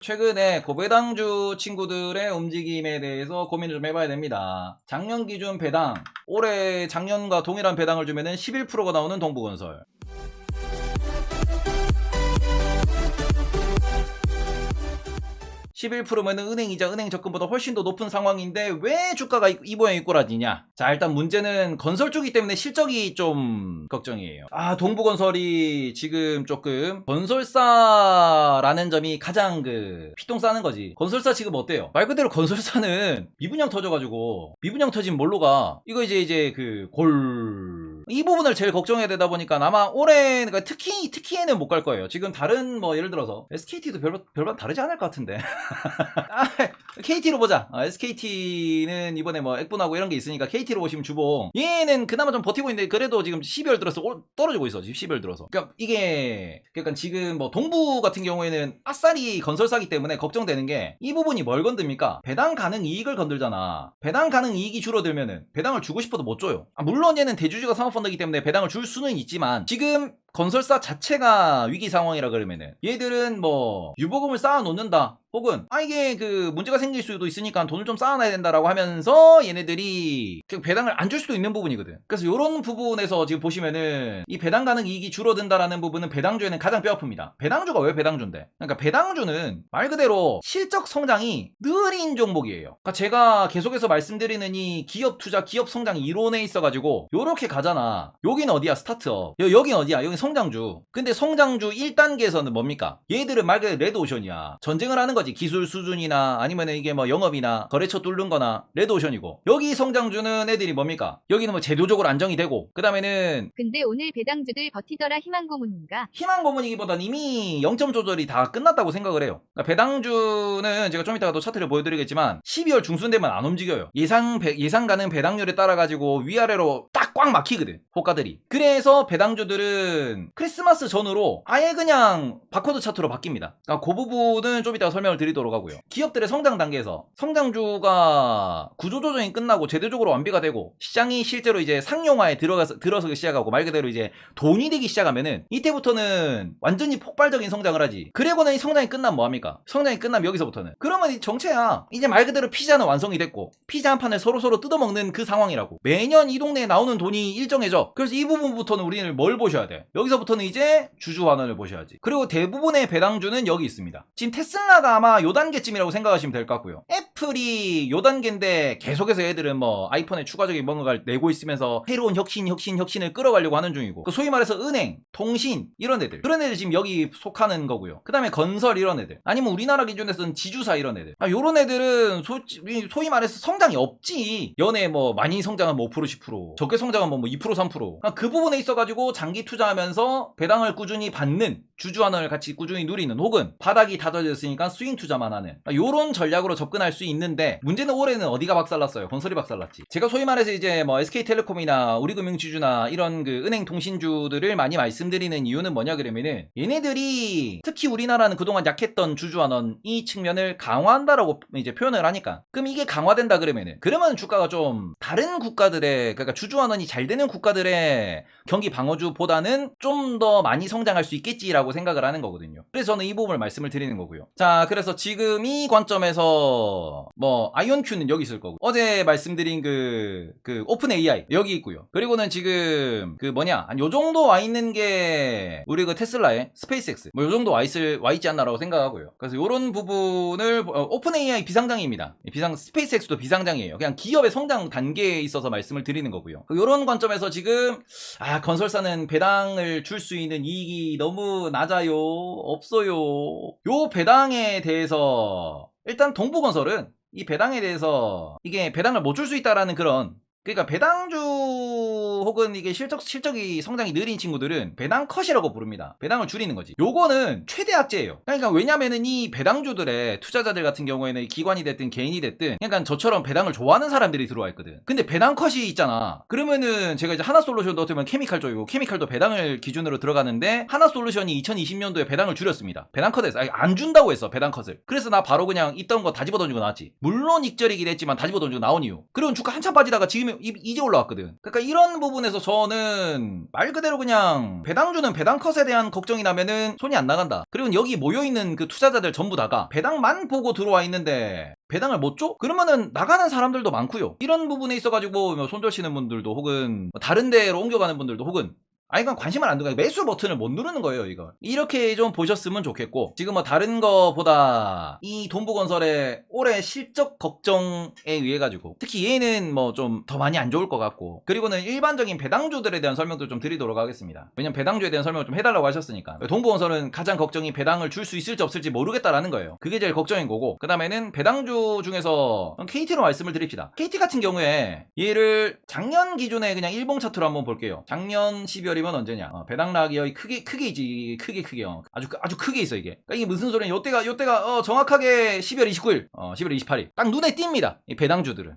최근에 고배당주 친구들의 움직임에 대해서 고민을 좀 해봐야 됩니다. 작년 기준 배당, 올해 작년과 동일한 배당을 주면은 11%가 나오는 동부건설. (11%면은) 은행이자 은행 적금보다 훨씬 더 높은 상황인데 왜 주가가 이 모양이 꼬라지냐. 자, 일단 문제는 건설 주기 때문에 실적이 좀 걱정이에요. 동부건설이 지금 조금 건설사라는 점이 가장 피똥 싸는 거지. 건설사 지금 어때요? 말 그대로 건설사는 미분양 터져가지고, 미분양 터진 뭘로 가? 이거 이제 이 부분을 제일 걱정해야 되다 보니까 아마 올해, 그러니까 특히에는 못 갈 거예요. 지금 다른 예를 들어서 SKT도 별반 다르지 않을 것 같은데. KT로 보자. SKT는 이번에 액분하고 이런 게 있으니까 KT로 보시면 주봉. 얘는 그나마 좀 버티고 있는데 그래도 지금 12월 들어서 떨어지고 있어. 지금 12월 들어서. 그러니까 이게 지금 동부 같은 경우에는 아싸리 건설사기 때문에 걱정되는 게 이 부분이 뭘 건듭니까? 배당 가능 이익을 건들잖아. 배당 가능 이익이 줄어들면은 배당을 주고 싶어도 못 줘요. 물론 얘는 대주주가 사모펀드이기 때문에 배당을 줄 수는 있지만 지금 건설사 자체가 위기 상황이라 그러면은 얘들은 유보금을 쌓아 놓는다, 혹은 이게 문제가 생길 수도 있으니까 돈을 좀 쌓아놔야 된다라고 하면서 얘네들이 배당을 안 줄 수도 있는 부분이거든. 그래서 이런 부분에서 지금 보시면은 이 배당 가능 이익이 줄어든다라는 부분은 배당주에는 가장 뼈아픕니다. 배당주가 왜 배당주인데? 그러니까 배당주는 말 그대로 실적 성장이 느린 종목이에요. 그러니까 제가 계속해서 말씀드리는 이 기업 투자, 기업 성장 이론에 있어가지고 요렇게 가잖아. 여긴 어디야? 스타트업. 여긴 어디야? 여긴 성장주. 근데 성장주 1단계에서는 뭡니까? 얘들은 말 그대로 레드오션이야. 전쟁을 하는 거지. 기술 수준이나 아니면 이게 영업이나 거래처 뚫는 거나 레드오션이고, 여기 성장주는 애들이 뭡니까? 여기는 제도적으로 안정이 되고, 그 다음에는 근데 오늘 배당주들 버티더라. 희망고문인가? 희망고문이기보단 이미 0점 조절이 다 끝났다고 생각을 해요. 그러니까 배당주는 제가 좀 이따가 또 차트를 보여드리겠지만 12월 중순 되면 안 움직여요. 예상 가능 배당률에 따라 가지고 위아래로 딱 꽉 막히거든, 호가들이. 그래서 배당주들은 크리스마스 전후로 아예 그냥 바코드 차트로 바뀝니다. 그러니까 그 부분은 좀 이따가 설명을 드리도록 하고요. 기업들의 성장 단계에서 성장주가 구조조정이 끝나고 제도적으로 완비가 되고 시장이 실제로 이제 상용화에 들어서기 시작하고 말 그대로 이제 돈이 되기 시작하면은 이때부터는 완전히 폭발적인 성장을 하지. 그리고는 이 성장이 끝나면 뭐합니까? 성장이 끝나면 여기서부터는 그러면 이 정체야. 이제 말 그대로 피자는 완성이 됐고 피자 한 판을 서로 뜯어먹는 그 상황이라고. 매년 이 동네에 나오는 돈이 일정해져. 그래서 이 부분부터는 우리는 뭘 보셔야 돼? 여기서부터는 이제 주주환원을 보셔야지. 그리고 대부분의 배당주는 여기 있습니다. 지금 테슬라가 아마 요 단계쯤이라고 생각하시면 될 것 같고요. 애플이 요 단계인데 계속해서 애들은 아이폰에 추가적인 뭔가를 내고 있으면서 새로운 혁신을 끌어가려고 하는 중이고, 소위 말해서 은행, 통신 이런 애들, 그런 애들 지금 여기 속하는 거고요. 그 다음에 건설 이런 애들, 아니면 우리나라 기준에서는 지주사 이런 애들. 요런 애들은 소위 말해서 성장이 없지. 연에 많이 성장하면 5% 10%, 적게 성장하면 2% 3%. 그 부분에 있어가지고 장기 투자하면서 배당을 꾸준히 받는, 주주환원을 같이 꾸준히 누리는, 혹은 바닥이 다져졌으니까 스윙 투자만 하는, 요런 전략으로 접근할 수 있는데, 문제는 올해는 어디가 박살났어요? 건설이 박살났지. 제가 소위 말해서 이제 SK텔레콤이나 우리금융지주나 이런 은행 통신주들을 많이 말씀드리는 이유는 뭐냐 그러면은, 얘네들이 특히 우리나라는 그동안 약했던 주주환원 이 측면을 강화한다라고 이제 표현을 하니까, 그럼 이게 강화된다 그러면 주가가 좀 다른 국가들의, 그러니까 주주환원이 잘 되는 국가들의 경기 방어주보다는 좀 더 많이 성장할 수 있겠지라고 생각을 하는 거거든요. 그래서 저는 이 부분을 말씀을 드리는 거고요. 자, 그래서 지금 이 관점에서 아이온큐는 여기 있을 거고, 어제 말씀드린 오픈 AI 여기 있고요. 그리고는 지금 요 정도 와 있는 게 우리 테슬라의 스페이스X 요 정도 와 있지 않나라고 생각하고요. 그래서 요런 부분을 오픈 AI 비상장입니다. 스페이스X도 비상장이에요. 그냥 기업의 성장 단계에 있어서 말씀을 드리는 거고요. 요런 관점에서 지금 건설사는 배당을 줄 수 있는 이익이 너무 낮아요, 없어요. 요 배당에 대해서 일단 동부건설은 이 배당에 대해서 이게 배당을 못 줄 수 있다라는 그러니까 배당주 혹은 이게 실적이 성장이 느린 친구들은 배당 컷이라고 부릅니다. 배당을 줄이는 거지. 요거는 최대 악재예요. 그러니까 왜냐면은 이 배당주들의 투자자들 같은 경우에는 기관이 됐든 개인이 됐든 약간 저처럼 배당을 좋아하는 사람들이 들어와 있거든. 근데 배당 컷이 있잖아. 그러면은 제가 이제 하나솔루션도 어떻게 보면 케미칼 쪽이고, 케미칼도 배당을 기준으로 들어가는데 하나솔루션이 2020년도에 배당을 줄였습니다. 배당 컷에서 안 준다고 했어, 배당 컷을. 그래서 나 바로 그냥 있던 거 다 집어 던지고 나왔지. 물론 익절이긴 했지만 다 집어 던지고 나온 이유. 그리고 주가 한참 빠지다가 지금 이제 올라왔거든. 그러니까 이런 부분 부분에서 저는 말 그대로 그냥 배당주는 배당컷에 대한 걱정이 나면은 손이 안 나간다. 그리고 여기 모여있는 그 투자자들 전부 다가 배당만 보고 들어와 있는데 배당을 못 줘? 그러면은 나가는 사람들도 많고요. 이런 부분에 있어가지고 뭐 손절치는 분들도 혹은 다른 데로 옮겨가는 분들도 혹은 아니 그냥 관심을 안 두고 매수 버튼을 못 누르는 거예요 이거. 이렇게 좀 보셨으면 좋겠고, 지금 뭐 다른 거보다 이 돈부건설의 올해 실적 걱정에 의해 가지고 특히 얘는 뭐 좀 더 많이 안 좋을 것 같고, 그리고는 일반적인 배당주들에 대한 설명도 좀 드리도록 하겠습니다. 왜냐면 배당주에 대한 설명을 좀 해달라고 하셨으니까. 돈부건설은 가장 걱정이 배당을 줄 수 있을지 없을지 모르겠다라는 거예요. 그게 제일 걱정인 거고, 그 다음에는 배당주 중에서 KT로 말씀을 드립시다. KT 같은 경우에 얘를 작년 기준에 그냥 일봉 차트로 한번 볼게요. 작년 12월이면 언제냐? 배당락이 크게이지. 크게 아주 크게 있어 이게. 그러니까 이게 무슨 소리냐? 요때가 정확하게 12월 29일 12월 28일 딱 눈에 띕니다 이 배당주들은.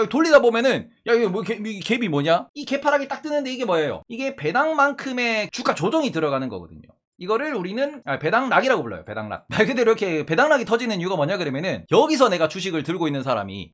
돌리다 보면은 야 이거 뭐 갭이 뭐냐? 이 갭하락이 딱 뜨는데 이게 뭐예요? 이게 배당만큼의 주가 조정이 들어가는 거거든요. 이거를 우리는 배당락이라고 불러요. 배당락. 말 그대로 이렇게 배당락이 터지는 이유가 뭐냐 그러면은, 여기서 내가 주식을 들고 있는 사람이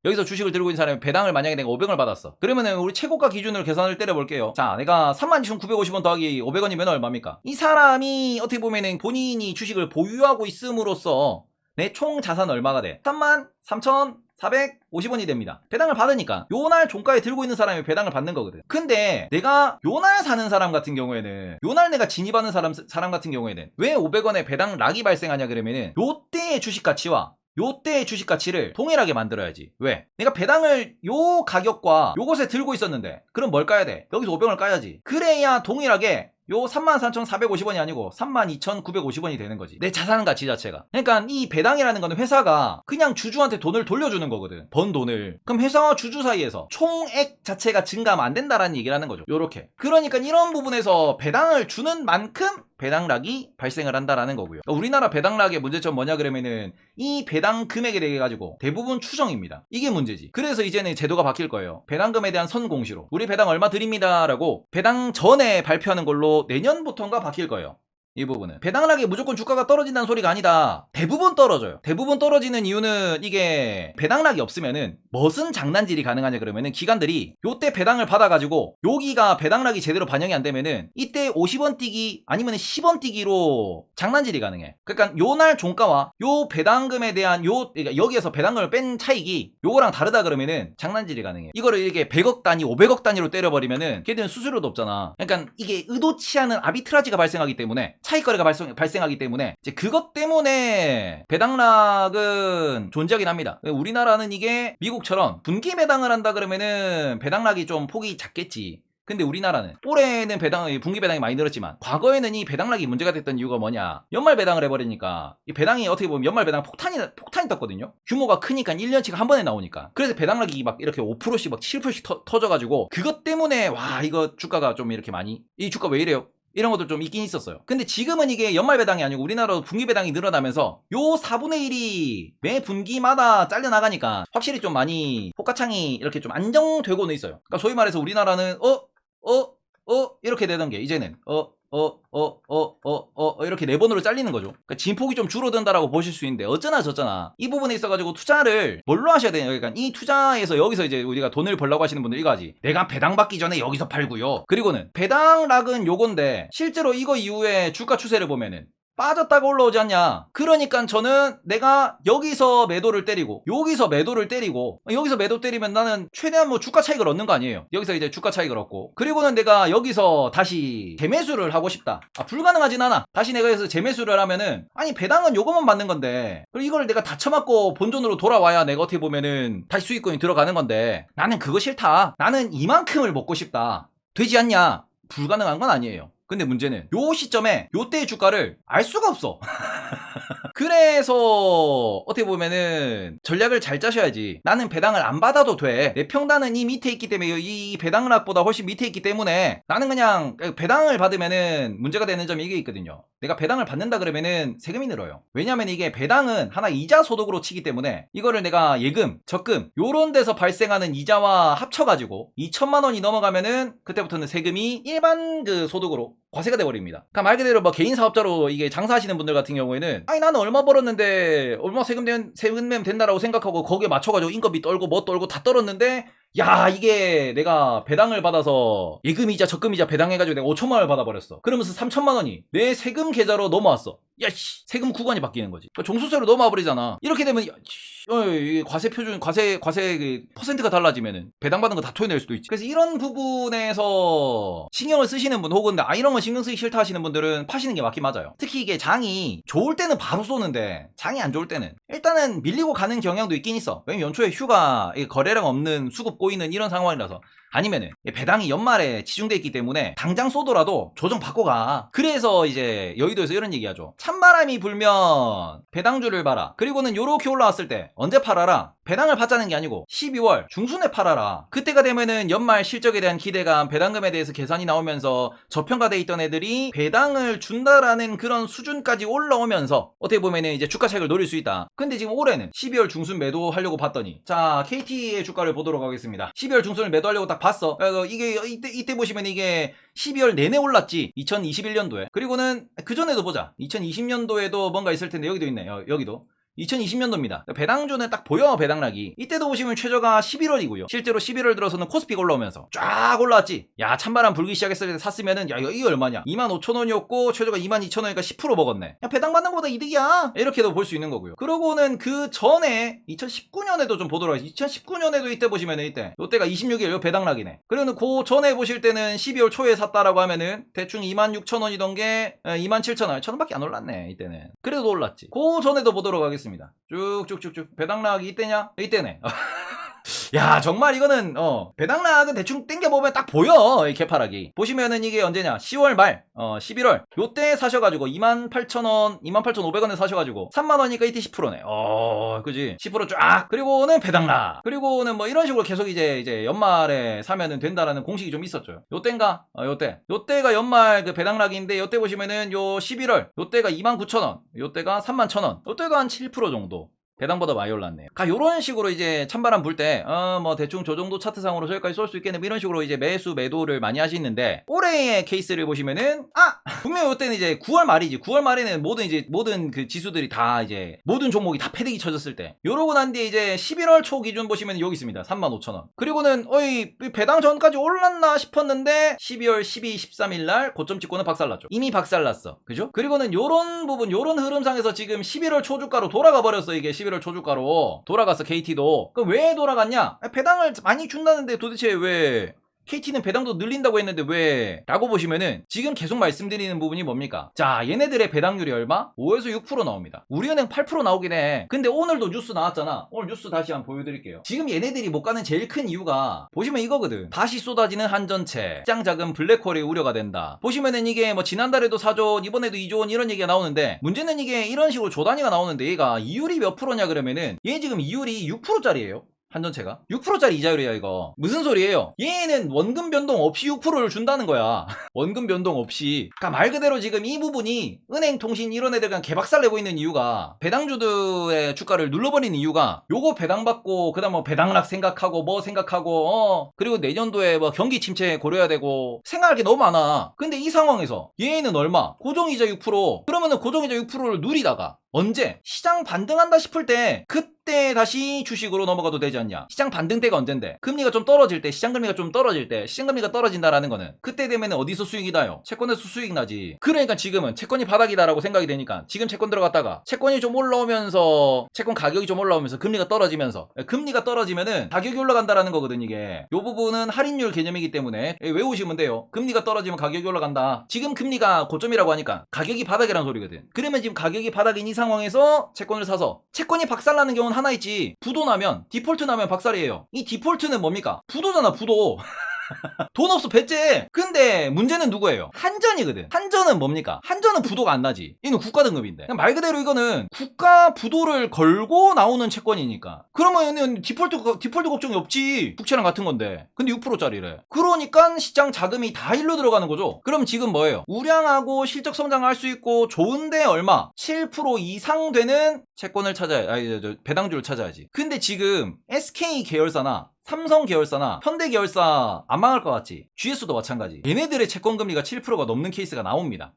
배당을 만약에 내가 500원을 받았어. 그러면은 우리 최고가 기준으로 계산을 때려볼게요. 자, 내가 32,950원 더하기 500원이면 얼마입니까? 이 사람이 어떻게 보면은 본인이 주식을 보유하고 있음으로써 내 총 자산 얼마가 돼? 33,450원이 됩니다. 배당을 받으니까 요날 종가에 들고 있는 사람이 배당을 받는 거거든. 근데 내가 요날 사는 사람 같은 경우에는, 요날 내가 진입하는 사람 같은 경우에는 왜 500원에 배당 락이 발생하냐 그러면은, 요때의 주식 가치와 요때의 주식 가치를 동일하게 만들어야지. 왜? 내가 배당을 요 가격과 요것에 들고 있었는데, 그럼 뭘 까야 돼? 여기서 500원을 까야지. 그래야 동일하게 요 33,450원이 아니고 32,950원이 되는 거지. 내 자산 가치 자체가. 그러니까 이 배당이라는 거는 회사가 그냥 주주한테 돈을 돌려주는 거거든. 번 돈을. 그럼 회사와 주주 사이에서 총액 자체가 증가하면 안 된다라는 얘기를 하는 거죠. 요렇게. 그러니까 이런 부분에서 배당을 주는 만큼 배당락이 발생을 한다라는 거고요. 그러니까 우리나라 배당락의 문제점 뭐냐 그러면은, 이 배당 금액에 대해 가지고 대부분 추정입니다. 이게 문제지. 그래서 이제는 제도가 바뀔 거예요. 배당금에 대한 선공시로 우리 배당 얼마 드립니다라고 배당 전에 발표하는 걸로 내년부터인가 바뀔 거예요. 이 부분은 배당락이 무조건 주가가 떨어진다는 소리가 아니다. 대부분 떨어져요. 대부분 떨어지는 이유는, 이게 배당락이 없으면은 무슨 장난질이 가능하냐 그러면은, 기관들이 요때 배당을 받아가지고 여기가 배당락이 제대로 반영이 안 되면은 이때 50원 뛰기 아니면 10원 뛰기로 장난질이 가능해. 그러니까 요날 종가와 요 배당금에 대한 그러니까 여기에서 배당금을 뺀 차익이 요거랑 다르다 그러면은 장난질이 가능해. 이거를 이렇게 100억 단위 500억 단위로 때려버리면은 걔들은 수수료도 없잖아. 그러니까 이게 의도치 않은 아비트라지가 발생하기 때문에, 차익거래가 발생하기 때문에, 이제 그것 때문에 배당락은 존재하긴 합니다. 우리나라는 이게 미국처럼 분기 배당을 한다 그러면은 배당락이 좀 폭이 작겠지. 근데 우리나라는 올해는 분기 배당이 많이 늘었지만, 과거에는 이 배당락이 문제가 됐던 이유가 뭐냐? 연말 배당을 해버리니까 이 배당이 어떻게 보면 연말 배당 폭탄이 떴거든요. 규모가 크니까 1년치가 한 번에 나오니까. 그래서 배당락이 막 이렇게 5%씩 막 7%씩 터져가지고, 그것 때문에 와 이거 주가가 좀 이렇게 많이, 이 주가 왜 이래요? 이런 것도 좀 있긴 있었어요. 근데 지금은 이게 연말 배당이 아니고 우리나라도 분기 배당이 늘어나면서 요 4분의 1이 매 분기마다 잘려나가니까 확실히 좀 많이 호가창이 이렇게 좀 안정되고는 있어요. 그러니까 소위 말해서 우리나라는 이렇게 되던 게 이제는 이렇게 네 번으로 잘리는 거죠. 그러니까 진폭이 좀 줄어든다라고 보실 수 있는데, 어쩌나 저쩌나 이 부분에 있어가지고 투자를 뭘로 하셔야 되냐. 그러니까 이 투자에서 여기서 이제 우리가 돈을 벌려고 하시는 분들 이거지. 내가 배당 받기 전에 여기서 팔고요. 그리고는 배당락은 요건데, 실제로 이거 이후에 주가 추세를 보면은 빠졌다가 올라오지 않냐. 그러니까 저는 내가 여기서 매도를 때리고 여기서 매도 때리면 나는 최대한 뭐 주가 차익을 얻는 거 아니에요. 여기서 이제 주가 차익을 얻고, 그리고는 내가 여기서 다시 재매수를 하고 싶다. 불가능하진 않아. 다시 내가 여기서 재매수를 하면은, 아니 배당은 요거만 받는 건데, 그리고 이걸 내가 다 쳐맞고 본전으로 돌아와야 내가 어떻게 보면은 다시 수익권이 들어가는 건데, 나는 그거 싫다. 나는 이만큼을 먹고 싶다. 되지 않냐? 불가능한 건 아니에요. 근데 문제는 요 시점에 요때의 주가를 알 수가 없어. 그래서 어떻게 보면은 전략을 잘 짜셔야지. 나는 배당을 안 받아도 돼. 내 평단은 이 밑에 있기 때문에, 이 배당락보다 훨씬 밑에 있기 때문에 나는 그냥 배당을 받으면은 문제가 되는 점이 이게 있거든요. 내가 배당을 받는다 그러면은 세금이 늘어요. 왜냐면 이게 배당은 하나 이자 소득으로 치기 때문에, 이거를 내가 예금, 적금 요런 데서 발생하는 이자와 합쳐가지고 2천만 원이 넘어가면은 그때부터는 세금이 일반 그 소득으로 과세가 돼버립니다. 그러니까 말 그대로 뭐 개인 사업자로 이게 장사하시는 분들 같은 경우에는, 아니 나는 얼마 벌었는데 얼마 세금 내면 된다라고 생각하고 거기에 맞춰가지고 인건비 떨고 뭐 떨고 다 떨었는데 야, 이게 내가 배당을 받아서 예금이자 적금이자 배당해가지고 내가 5천만 원을 받아버렸어. 그러면서 3천만 원이 내 세금 계좌로 넘어왔어. 야, 씨, 세금 구간이 바뀌는 거지. 그러니까 종수세로 넘어와 버리잖아. 이렇게 되면 야, 이게 과세 표준, 과세 그 퍼센트가 달라지면은 배당받은 거 다 토해낼 수도 있지. 그래서 이런 부분에서 신경을 쓰시는 분, 혹은 이런 거 신경 쓰기 싫다 하시는 분들은 파시는 게 맞긴 맞아요. 특히 이게 장이 좋을 때는 바로 쏘는데 장이 안 좋을 때는 일단은 밀리고 가는 경향도 있긴 있어. 왜냐면 연초에 휴가, 거래량 없는 수급 꼬이는 이런 상황이라서. 아니면은 배당이 연말에 치중돼 있기 때문에 당장 쏘더라도 조정 받고 가. 그래서 이제 여의도에서 이런 얘기하죠. 찬바람이 불면 배당주를 봐라. 그리고는 요렇게 올라왔을 때 언제 팔아라? 배당을 받자는 게 아니고 12월 중순에 팔아라. 그때가 되면은 연말 실적에 대한 기대감, 배당금에 대해서 계산이 나오면서 저평가돼 있던 애들이 배당을 준다라는 그런 수준까지 올라오면서 어떻게 보면은 이제 주가 차익을 노릴 수 있다. 근데 지금 올해는 12월 중순 매도하려고 봤더니, 자, KT의 주가를 보도록 하겠습니다. 12월 중순을 매도하려고 딱 봤어. 이게 이때 보시면 이게 12월 내내 올랐지. 2021년도에. 그리고는 그 전에도 보자. 2020년도에도 뭔가 있을 텐데 여기도 있네. 여기도. 2020년도입니다. 배당주는 딱 보여, 배당락이. 이때도 보시면 최저가 11월이고요. 실제로 11월 들어서는 코스피가 올라오면서 쫙 올라왔지. 야, 찬바람 불기 시작했을 때 샀으면은, 야, 이거 얼마냐? 25,000원이었고, 최저가 22,000원이니까 10% 먹었네. 야, 배당받는 것보다 이득이야. 이렇게도 볼 수 있는 거고요. 그러고는 그 전에, 2019년에도 좀 보도록 하겠습니다. 2019년에도 이때 보시면은 이때, 요때가 26일, 요 배당락이네. 그리고는 그 전에 보실 때는 12월 초에 샀다라고 하면은, 대충 26,000원이던 게, 27,000원. 1,000원밖에 안 올랐네, 이때는. 그래도 올랐지. 그 전에도 보도록 하겠습니다. 쭉쭉쭉쭉. 배당락이 이때냐? 이때네. 야, 정말 이거는 배당락은 대충 땡겨보면 딱 보여. 이 개파락이 보시면은 이게 언제냐, 10월 말 11월 요때 사셔가지고 28,000원 28,500원에 사셔가지고 3만원이니까 이때 10%네 그지, 10% 쫙. 그리고는 배당락, 그리고는 뭐 이런 식으로 계속 이제 연말에 사면은 된다라는 공식이 좀 있었죠. 요때인가? 요때가 연말 그 배당락인데, 요때 보시면은 요 11월 요때가 29,000원, 요때가 31,000원, 요때도 한 7% 정도 배당보다 많이 올랐네요. 요런 식으로 이제 찬바람 불 때, 뭐 대충 저 정도 차트상으로 저기까지 쏠 수 있겠네. 이런 식으로 이제 매수, 매도를 많이 하시는데, 올해의 케이스를 보시면은, 분명히 이때는 이제 9월 말이지. 9월 말에는 모든 그 지수들이 다 이제, 모든 종목이 다 패대기 쳐졌을 때. 요러고 난 뒤에 이제 11월 초 기준 보시면 여기 있습니다. 35,000원. 그리고는, 배당 전까지 올랐나 싶었는데, 12월 12, 13일 날 고점 찍고는 박살났죠. 이미 박살났어. 그죠? 그리고는 요런 부분, 요런 흐름상에서 지금 11월 초주가로 돌아가 버렸어. 이게 11월 초주가로 돌아갔어. KT도. 그럼 왜 돌아갔냐? 배당을 많이 준다는데 도대체 왜 KT는 배당도 늘린다고 했는데 왜? 라고 보시면은 지금 계속 말씀드리는 부분이 뭡니까? 자, 얘네들의 배당률이 얼마? 5에서 6% 나옵니다. 우리은행 8% 나오긴 해. 근데 오늘도 뉴스 나왔잖아. 오늘 뉴스 다시 한번 보여드릴게요. 지금 얘네들이 못 가는 제일 큰 이유가 보시면 이거거든. 다시 쏟아지는 한전채, 시장 자금 블랙홀이 우려가 된다. 보시면은 이게 뭐 지난달에도 4조, 이번에도 2조 원 이런 얘기가 나오는데, 문제는 이게 이런 식으로 조 단위가 나오는데 얘가 이율이 몇 프로냐 그러면은, 얘 지금 이율이 6%짜리예요. 한전채가 6%짜리 이자율이야. 이거 무슨 소리예요? 얘는 원금 변동 없이 6%를 준다는 거야. 원금 변동 없이. 그러니까 말 그대로 지금 이 부분이 은행, 통신 이런 애들 그냥 개박살 내고 있는 이유가, 배당주들의 주가를 눌러버리는 이유가 요거 배당받고 그다음 뭐 배당락 생각하고 뭐 생각하고 그리고 내년도에 뭐 경기 침체 고려해야 되고 생각할 게 너무 많아. 근데 이 상황에서 얘는 얼마? 고정이자 6%. 그러면은 고정이자 6%를 누리다가 언제? 시장 반등한다 싶을 때, 그때 다시 주식으로 넘어가도 되지 않냐? 시장 반등 때가 언젠데? 금리가 좀 떨어질 때, 시장금리가 좀 떨어질 때, 시장금리가 떨어진다라는 거는 그때 되면 어디서 수익이 나요? 채권에서 수익 나지. 그러니까 지금은 채권이 바닥이다라고 생각이 되니까 지금 채권 들어갔다가 채권이 좀 올라오면서, 채권 가격이 좀 올라오면서 금리가 떨어지면서, 금리가 떨어지면은 가격이 올라간다라는 거거든. 이게 요 부분은 할인율 개념이기 때문에 외우시면 돼요. 금리가 떨어지면 가격이 올라간다. 지금 금리가 고점이라고 하니까 가격이 바닥이라는 소리거든. 그러면 지금 가격이 바닥인 이 상황에서 채권을 사서, 채권이 박살나는 경우는 하나 있지. 부도 나면, 디폴트 나면 박살이에요. 이 디폴트는 뭡니까? 부도잖아, 부도. 돈 없어 배째. 근데 문제는 누구예요? 한전이거든. 한전은 뭡니까? 한전은 부도가 안 나지. 이는 국가 등급인데. 그냥 말 그대로 이거는 국가 부도를 걸고 나오는 채권이니까. 그러면 디폴트 걱정이 없지. 국채랑 같은 건데. 근데 6%짜리래. 그러니까 시장 자금이 다 일로 들어가는 거죠. 그럼 지금 뭐예요? 우량하고 실적 성장할 수 있고 좋은데 얼마? 7% 이상 되는 채권을 배당주를 찾아야지. 근데 지금 SK 계열사나 삼성 계열사나 현대 계열사 안 망할 것 같지? GS도 마찬가지. 얘네들의 채권금리가 7%가 넘는 케이스가 나옵니다.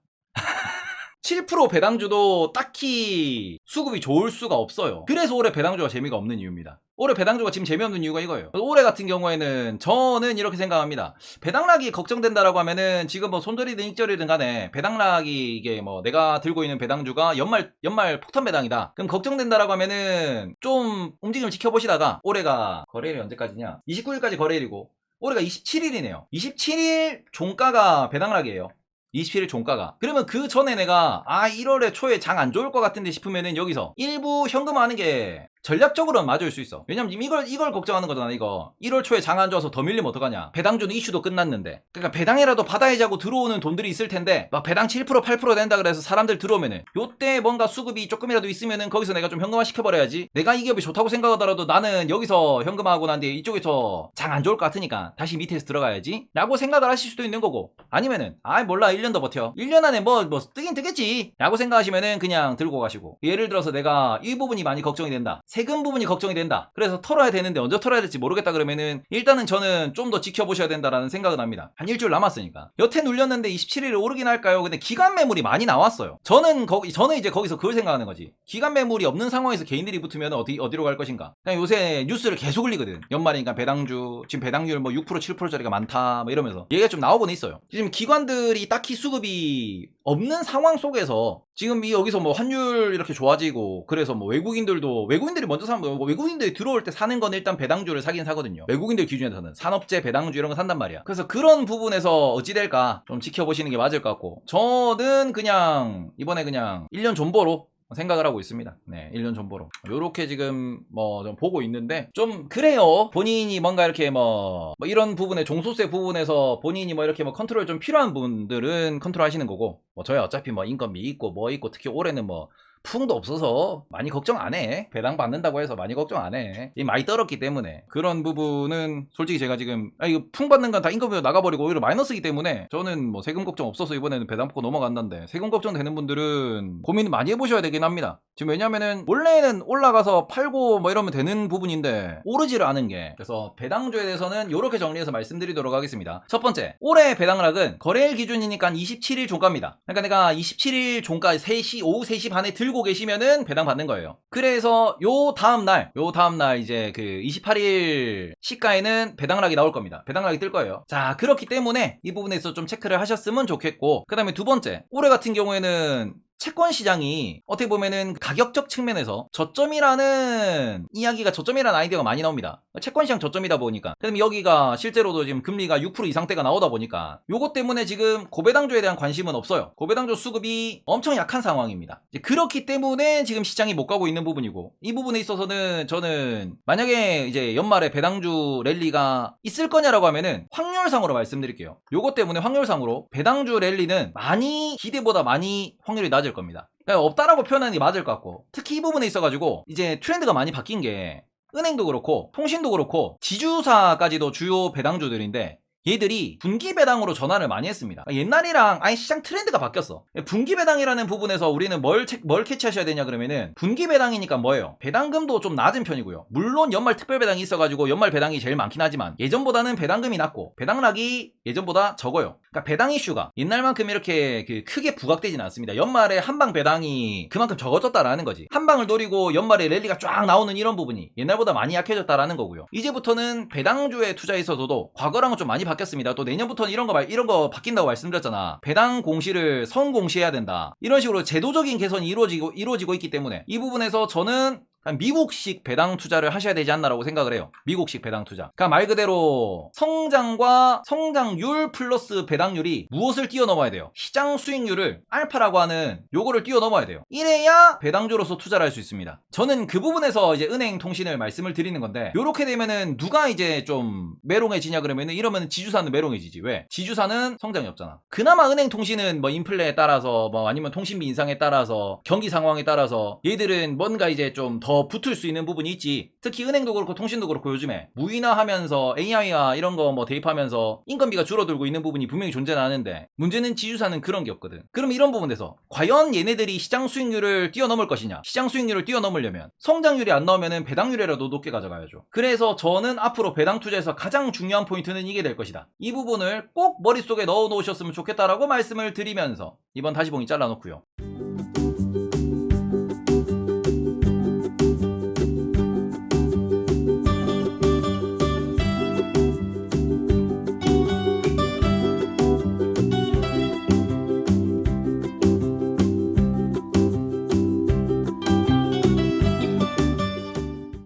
7% 배당주도 딱히 수급이 좋을 수가 없어요. 그래서 올해 배당주가 재미가 없는 이유입니다. 올해 배당주가 지금 재미없는 이유가 이거예요. 올해 같은 경우에는 저는 이렇게 생각합니다. 배당락이 걱정된다라고 하면은 지금 뭐 손절이든 익절이든 간에 배당락이 이게 뭐 내가 들고 있는 배당주가 연말 폭탄 배당이다. 그럼 걱정된다라고 하면은 좀 움직임을 지켜보시다가 올해가 거래일이 언제까지냐? 29일까지 거래일이고 올해가 27일이네요. 27일 종가가 배당락이에요. 27일 종가가. 그러면 그 전에 내가 1월에 초에 장 안 좋을 것 같은데 싶으면은 여기서 일부 현금화하는 게 전략적으로는 맞을 수 있어. 왜냐면 이걸 걱정하는 거잖아. 이거 1월 초에 장 안 좋아서 더 밀리면 어떡하냐. 배당주는 이슈도 끝났는데, 그러니까 배당이라도 받아야지 하고 들어오는 돈들이 있을 텐데 막 배당 7% 8% 된다 그래서 사람들 들어오면은 요때 뭔가 수급이 조금이라도 있으면은 거기서 내가 좀 현금화 시켜버려야지. 내가 이 기업이 좋다고 생각하더라도 나는 여기서 현금화하고 난 뒤에 이쪽에서 장 안 좋을 것 같으니까 다시 밑에서 들어가야지 라고 생각을 하실 수도 있는 거고, 아니면은 몰라 1년 더 버텨, 1년 안에 뭐 뜨긴 뜨겠지 라고 생각하시면은 그냥 들고 가시고, 예를 들어서 내가 이 부분이 많이 걱정이 된다, 세금 부분이 걱정이 된다, 그래서 털어야 되는데 언제 털어야 될지 모르겠다 그러면은 일단은 저는 좀 더 지켜보셔야 된다라는 생각은 합니다. 한 일주일 남았으니까. 여태 눌렸는데 27일에 오르긴 할까요? 근데 기간 매물이 많이 나왔어요. 저는 이제 거기서 그걸 생각하는 거지. 기간 매물이 없는 상황에서 개인들이 붙으면 어디로 갈 것인가. 그냥 요새 뉴스를 계속 흘리거든. 연말이니까 배당주 지금 배당률 뭐 6% 7%짜리가 많다 뭐 이러면서 얘기가 좀 나오고는 있어요. 지금 기관들이 딱히 수급이 없는 상황 속에서 지금 여기서 뭐 환율 이렇게 좋아지고, 그래서 뭐 외국인들이 먼저 사면 외국인들이 들어올 때 사는 건 일단 배당주를 사긴 사거든요. 외국인들 기준에서는 산업재 배당주 이런 거 산단 말이야. 그래서 그런 부분에서 어찌 될까 좀 지켜보시는 게 맞을 것 같고, 저는 그냥 이번에 그냥 1년 존버로 생각을 하고 있습니다. 네, 1년 존버로 요렇게 지금 좀 보고 있는데, 좀 그래요. 본인이 뭔가 이렇게 뭐 이런 부분에 종소세 부분에서 본인이 뭐 이렇게 뭐 컨트롤 좀 필요한 분들은 컨트롤 하시는 거고, 저야 어차피 뭐 인건비 있고 뭐 있고, 특히 올해는 뭐 풍도 없어서 많이 걱정 안 해. 배당 받는다고 해서 많이 걱정 안 해. 많이 떨었기 때문에. 그런 부분은 솔직히 제가 지금 이거 풍 받는 건 다 인건비로 나가버리고 오히려 마이너스이기 때문에 저는 뭐 세금 걱정 없어서 이번에는 배당 받고 넘어간다는데, 세금 걱정 되는 분들은 고민 많이 해보셔야 되긴 합니다. 지금 왜냐면은 원래는 올라가서 팔고 뭐 이러면 되는 부분인데 오르지를 않은 게, 그래서 배당주에 대해서는 이렇게 정리해서 말씀드리도록 하겠습니다. 첫 번째, 올해 배당락은 거래일 기준이니까 27일 종가입니다. 그러니까 내가 27일 종가 오후 3시 반에 들고 계시면은 배당 받는 거예요. 그래서 요 다음날 이제 그 28일 시가에는 배당락이 나올 겁니다. 배당락이 뜰 거예요. 자, 그렇기 때문에 이 부분에 있어서 좀 체크를 하셨으면 좋겠고, 그 다음에 두 번째, 올해 같은 경우에는 채권 시장이 어떻게 보면은 가격적 측면에서 저점이라는 아이디어가 많이 나옵니다. 채권 시장 저점이다 보니까. 그다음에 여기가 실제로도 지금 금리가 6% 이상대가 나오다 보니까 요것 때문에 지금 고배당주에 대한 관심은 없어요. 고배당주 수급이 엄청 약한 상황입니다. 그렇기 때문에 지금 시장이 못 가고 있는 부분이고, 이 부분에 있어서는 저는 만약에 이제 연말에 배당주 랠리가 있을 거냐라고 하면은 확률상으로 말씀드릴게요. 요것 때문에 확률상으로 배당주 랠리는 기대보다 많이 확률이 낮을 겁니다. 그러니까 없다라고 표현하는 게 맞을 것 같고, 특히 이 부분에 있어가지고 이제 트렌드가 많이 바뀐 게, 은행도 그렇고 통신도 그렇고 지주사까지도 주요 배당주들인데 얘들이 분기 배당으로 전환을 많이 했습니다. 옛날이랑 아예 시장 트렌드가 바뀌었어. 분기 배당이라는 부분에서 우리는 뭘 캐치하셔야 되냐 그러면은, 분기 배당이니까 뭐예요? 배당금도 좀 낮은 편이고요. 물론 연말 특별 배당이 있어가지고 연말 배당이 제일 많긴 하지만 예전보다는 배당금이 낮고 배당락이 예전보다 적어요. 그러니까 배당 이슈가 옛날만큼 이렇게 크게 부각되지는 않습니다. 연말에 한방 배당이 그만큼 적어졌다라는 거지. 한방을 노리고 연말에 랠리가 쫙 나오는 이런 부분이 옛날보다 많이 약해졌다라는 거고요. 이제부터는 배당주에 투자에 있어서도 과거랑은 좀 많이 바뀌었습니다. 또 내년부터는 이런 거 바뀐다고 말씀드렸잖아. 배당 공시를 성공시해야 된다. 이런 식으로 제도적인 개선이 이루어지고 있기 때문에 이 부분에서 저는 미국식 배당 투자를 하셔야 되지 않나라고 생각을 해요. 미국식 배당 투자. 그러니까 말 그대로 성장과 성장률 플러스 배당률이 무엇을 뛰어넘어야 돼요? 시장 수익률을 알파라고 하는 요거를 뛰어넘어야 돼요. 이래야 배당주로서 투자를 할 수 있습니다. 저는 그 부분에서 이제 은행 통신을 말씀을 드리는 건데, 요렇게 되면은 누가 이제 좀 메롱해지냐 그러면은, 이러면 지주사는 메롱해지지. 왜? 지주사는 성장이 없잖아. 그나마 은행 통신은 뭐 인플레에 따라서 뭐 아니면 통신비 인상에 따라서 경기 상황에 따라서 얘들은 뭔가 이제 좀 더 더 붙을 수 있는 부분이 있지. 특히 은행도 그렇고 통신도 그렇고 요즘에 무인화하면서 AI와 이런 거 뭐 대입하면서 인건비가 줄어들고 있는 부분이 분명히 존재하는데, 문제는 지주사는 그런 게 없거든. 그럼 이런 부분에서 과연 얘네들이 시장 수익률을 뛰어넘을 것이냐? 시장 수익률을 뛰어넘으려면 성장률이 안 나오면은 배당률이라도 높게 가져가야죠. 그래서 저는 앞으로 배당 투자에서 가장 중요한 포인트는 이게 될 것이다. 이 부분을 꼭 머릿속에 넣어 놓으셨으면 좋겠다라고 말씀을 드리면서 이번 다시 봉이 잘라 놓고요.